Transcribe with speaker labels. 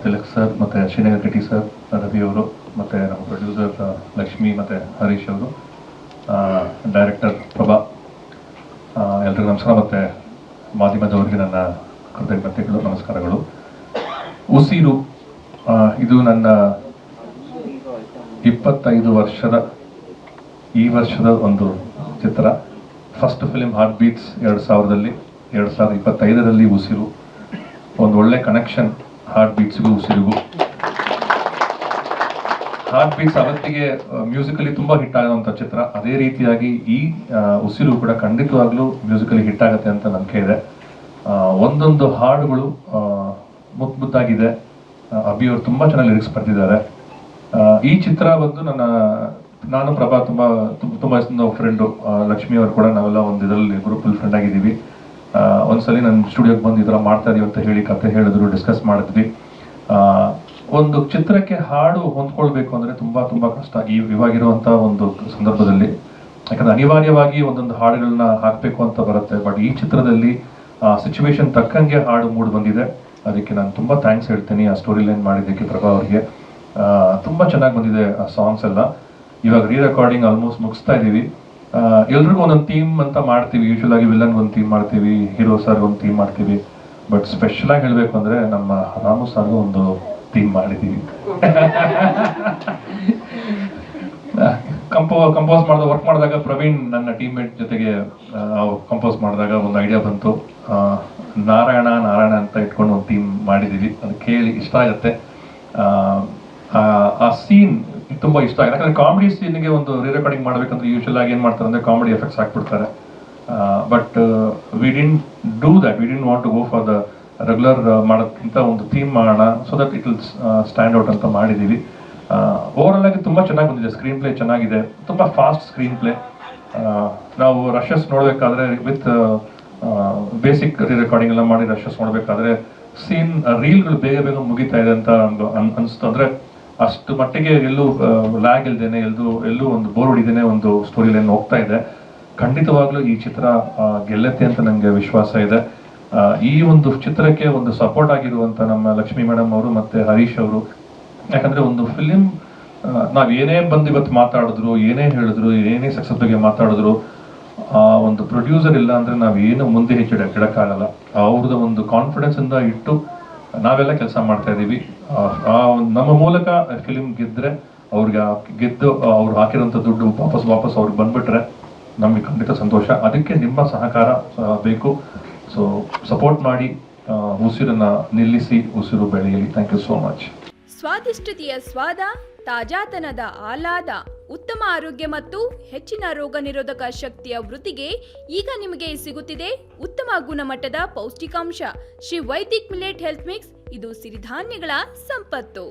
Speaker 1: Tilak sir ಮತ್ತು Srinagar Reddy sir, Ravi ಅವರು, ಮತ್ತು ನಮ್ಮ ಪ್ರೊಡ್ಯೂಸರ್ ಲಕ್ಷ್ಮಿ ಮತ್ತು ಹರೀಶ್ ಅವರು, ಡೈರೆಕ್ಟರ್ ಪ್ರಭಾ, ಎಲ್ರಿಗೂ ನಮಸ್ಕಾರ. ಮತ್ತು ಮಾಧ್ಯಮದವರಿಗೆ ನನ್ನ ಕೃತಜ್ಞತೆಗಳು, ನಮಸ್ಕಾರಗಳು. ಉಸಿರು ಇದು ನನ್ನ 25 ವರ್ಷದ ಈ ವರ್ಷದ ಒಂದು ಚಿತ್ರ. ಫಸ್ಟ್ ಫಿಲ್ಮ್ ಹಾರ್ಟ್ ಬೀಟ್ಸ್ 2025ರಲ್ಲಿ ಉಸಿರು. ಒಂದು ಒಳ್ಳೆ ಕನೆಕ್ಷನ್ ಹಾರ್ಟ್ ಬೀಟ್ಸ್ಗೂ ಉಸಿರಿಗೂ. ಹಾರ್ಟ್ ಬೀಟ್ಸ್ ಅವತ್ತಿಗೆ ಮ್ಯೂಸಿಕಲಿ ತುಂಬ ಹಿಟ್ ಆಗುವಂಥ ಚಿತ್ರ. ಅದೇ ರೀತಿಯಾಗಿ ಈ ಉಸಿರು ಕೂಡ ಖಂಡಿತವಾಗ್ಲೂ ಮ್ಯೂಸಿಕಲಿ ಹಿಟ್ ಆಗುತ್ತೆ ಅಂತ ನಂಬಿಕೆ ಇದೆ. ಒಂದೊಂದು ಹಾಡುಗಳು ಮುದ್ದಾಗಿದೆ. ಅಭಿ ಅವರು ತುಂಬ ಚೆನ್ನಾಗಿ ಲಿರಿಕ್ಸ್ ಬರ್ತಿದ್ದಾರೆ. ಈ ಚಿತ್ರ ಬಂದು ನಾನು ಪ್ರಭಾ ತುಂಬ ಫ್ರೆಂಡು, ಲಕ್ಷ್ಮಿ ಅವರು ಕೂಡ ನಾವೆಲ್ಲ ಒಂದು ಇದರಲ್ಲಿ ಗ್ರೂಪಲ್ಲಿ ಫ್ರೆಂಡ್ ಆಗಿದ್ದೀವಿ. ಒಂದ್ಸಲಿ ನನ್ನ ಸ್ಟುಡಿಯೋಗೆ ಬಂದು ಈ ಥರ ಮಾಡ್ತಾ ಇದೀವಿ ಅಂತ ಹೇಳಿ ಕತೆ ಹೇಳಿದ್ರು, ಡಿಸ್ಕಸ್ ಮಾಡಿದ್ವಿ. ಒಂದು ಚಿತ್ರಕ್ಕೆ ಹಾಡು ಹೊಂದ್ಕೊಳ್ಬೇಕು ಅಂದರೆ ತುಂಬ ಕಷ್ಟ ಇವಾಗಿರುವಂಥ ಒಂದು ಸಂದರ್ಭದಲ್ಲಿ. ಯಾಕಂದರೆ ಅನಿವಾರ್ಯವಾಗಿ ಒಂದೊಂದು ಹಾಡುಗಳನ್ನ ಹಾಕಬೇಕು ಅಂತ ಬರುತ್ತೆ. ಬಟ್ ಈ ಚಿತ್ರದಲ್ಲಿ ಸಿಚುವೇಶನ್ ತಕ್ಕಂಗೆ ಹಾಡು ಮೂಡ್ ಬಂದಿದೆ. ಅದಕ್ಕೆ ನಾನು ತುಂಬ ಥ್ಯಾಂಕ್ಸ್ ಹೇಳ್ತೀನಿ ಆ ಸ್ಟೋರಿ ಲೈನ್ ಮಾಡಿದ್ದಕ್ಕೆ ಪ್ರಭಾ ಅವರಿಗೆ. ತುಂಬ ಚೆನ್ನಾಗಿ ಬಂದಿದೆ ಆ ಸಾಂಗ್ಸ್ ಎಲ್ಲ. ಇವಾಗ ರೆಕಾರ್ಡಿಂಗ್ ಆಲ್ಮೋಸ್ಟ್ ಮುಗಿಸ್ತಾ ಇದ್ದೀವಿ. ಎಲ್ರಿಗೂ ಒಂದೊಂದು ಥೀಮ್ ಅಂತ ಮಾಡ್ತೀವಿ. ಯೂಶುವಲ್ ಆಗಿ ವಿಲನ್ ಒಂದು ಥೀಮ್ ಮಾಡ್ತೀವಿ, ಹೀರೋ ಸರ್ ಒಂದು ಥೀಮ್ ಮಾಡ್ತೀವಿ. ಬಟ್ ಸ್ಪೆಷಲ್ ಆಗಿ ಹೇಳಬೇಕು ಅಂದರೆ ನಮ್ಮ ರಾಮು ಸರ್ಗೂ ಒಂದು ಥೀಮ್ ಮಾಡಿದ್ದೀವಿ. ಕಂಪೋಸ್ ವರ್ಕ್ ಮಾಡಿದಾಗ ಪ್ರವೀಣ್ ನನ್ನ ಟೀಮ್ಮೇಟ್ ಜೊತೆಗೆ ಕಂಪೋಸ್ ಮಾಡಿದಾಗ ಒಂದು ಐಡಿಯಾ ಬಂತು. ನಾರಾಯಣ ಅಂತ ಇಟ್ಕೊಂಡು ಒಂದು ಥೀಮ್ ಮಾಡಿದ್ದೀವಿ. ಅದು ಕೇಳಿ ಇಷ್ಟ ಆಗುತ್ತೆ. ಆ ಸೀನ್ ತುಂಬ ಇಷ್ಟ ಆಗಿದೆ. ಯಾಕಂದರೆ ಕಾಮಿಡಿ ಸೀನ್ಗೆ ಒಂದು ರೆಕಾರ್ಡಿಂಗ್ ಮಾಡಬೇಕಂದ್ರೆ ಯೂಶುವಲ್ ಆಗಿ ಏನು ಮಾಡ್ತಾರೆ ಅಂದರೆ ಕಾಮಿಡಿ ಎಫೆಕ್ಟ್ಸ್ ಹಾಕ್ಬಿಡ್ತಾರೆ. But we didn't do that. We didn't want to go for the regular ಮಾಡೋದಕ್ಕಿಂತ ಒಂದು ಥೀಮ್ ಮಾಡೋಣ, so that it will stand out ಅಂತ ಮಾಡಿದ್ದೀವಿ. ಓವರಾಲ್ ಆಗಿ ತುಂಬ ಚೆನ್ನಾಗಿ ಬಂದಿದೆ. ಸ್ಕ್ರೀನ್ ಪ್ಲೇ ಚೆನ್ನಾಗಿದೆ, ತುಂಬ ಫಾಸ್ಟ್ ಸ್ಕ್ರೀನ್ ಪ್ಲೇ. ನಾವು ರಶಸ್ ನೋಡಬೇಕಾದ್ರೆ ವಿತ್ ಬೇಸಿಕ್ ರೆಕಾರ್ಡಿಂಗ್ ಎಲ್ಲ ಮಾಡಿ ರಶಸ್ ನೋಡಬೇಕಾದ್ರೆ ಸೀನ್ ರೀಲ್ಗಳು ಬೇಗ ಮುಗಿತಾ ಇದೆ ಅಂತ ಅನಿಸ್ತು. ಅಂದರೆ ಅಷ್ಟು ಮಟ್ಟಿಗೆ ಎಲ್ಲೂ ಲ್ಯಾಗ್ ಇಲ್ದೇನೆ, ಎಲ್ಲೂ ಒಂದು ಬೋರ್ ಹೊಡಿದೇನೆ ಒಂದು ಸ್ಟೋರಿ ಲೈನ್ ಹೋಗ್ತಾ ಇದೆ. ಖಂಡಿತವಾಗ್ಲೂ ಈ ಚಿತ್ರ ಗೆಲ್ಲತ್ತೆ ಅಂತ ನನಗೆ ವಿಶ್ವಾಸ ಇದೆ. ಈ ಒಂದು ಚಿತ್ರಕ್ಕೆ ಒಂದು ಸಪೋರ್ಟ್ ಆಗಿರುವಂಥ ನಮ್ಮ ಲಕ್ಷ್ಮಿ ಮೇಡಮ್ ಅವರು ಮತ್ತು ಹರೀಶ್ ಅವರು. ಯಾಕಂದರೆ ಒಂದು ಫಿಲಿಮ್ ನಾವು ಏನೇ ಬಂದು ಇವತ್ತು ಮಾತಾಡಿದ್ರು, ಏನೇ ಹೇಳಿದ್ರು, ಏನೇ ಸಕ್ಸಸ್ ಬಗ್ಗೆ ಮಾತಾಡಿದ್ರು, ಒಂದು ಪ್ರೊಡ್ಯೂಸರ್ ಇಲ್ಲ ಅಂದರೆ ನಾವೇನು ಮುಂದೆ ಹೆಚ್ಚು ಇಡಕ್ಕಾಗಲ್ಲ. ಅವ್ರದ್ದು ಒಂದು ಕಾನ್ಫಿಡೆನ್ಸಿಂದ ಇಟ್ಟು ನಾವೆಲ್ಲ ಕೆಲಸ ಮಾಡ್ತಾ ಇದ್ದೀವಿ. ನಮ್ಮ ಮೂಲಕ ಫಿಲಿಮ್ ಗೆದ್ದರೆ ಅವ್ರಿಗೆ ಗೆದ್ದು ಅವ್ರು ಹಾಕಿರೋಂಥ ದುಡ್ಡು ವಾಪಸ್ ಅವ್ರಿಗೆ ಬಂದ್ಬಿಟ್ರೆ ನಮಗೆ ಖಂಡಿತ ಸಂತೋಷ. ಅದಕ್ಕೆ ನಿಮ್ಮ ಸಹಕಾರ ಬೇಕು. ಸೊ ಸಪೋರ್ಟ್ ಮಾಡಿ, ಉಸಿರನ್ನ ನಿಲ್ಲಿಸಿ, ಉಸಿರು ಬೆಳೆಯಲಿ. Thank you so much.
Speaker 2: ಸ್ವಾದಿಷ್ಟತೆಯ ಸ್ವಾದ, ತಾಜಾತನದ ಆಹ್ಲಾದ, ಉತ್ತಮ ಆರೋಗ್ಯ ಮತ್ತು ಹೆಚ್ಚಿನ ರೋಗ ನಿರೋಧಕ ಶಕ್ತಿಯ ವೃದ್ಧಿಗೆ ಈಗ ನಿಮಗೆ ಸಿಗುತ್ತಿದೆ ಉತ್ತಮ ಗುಣಮಟ್ಟದ ಪೌಷ್ಟಿಕಾಂಶ Shri Vaidik millet health mix. ಇದು ಸಿರಿಧಾನ್ಯಗಳ ಸಂಪತ್ತು.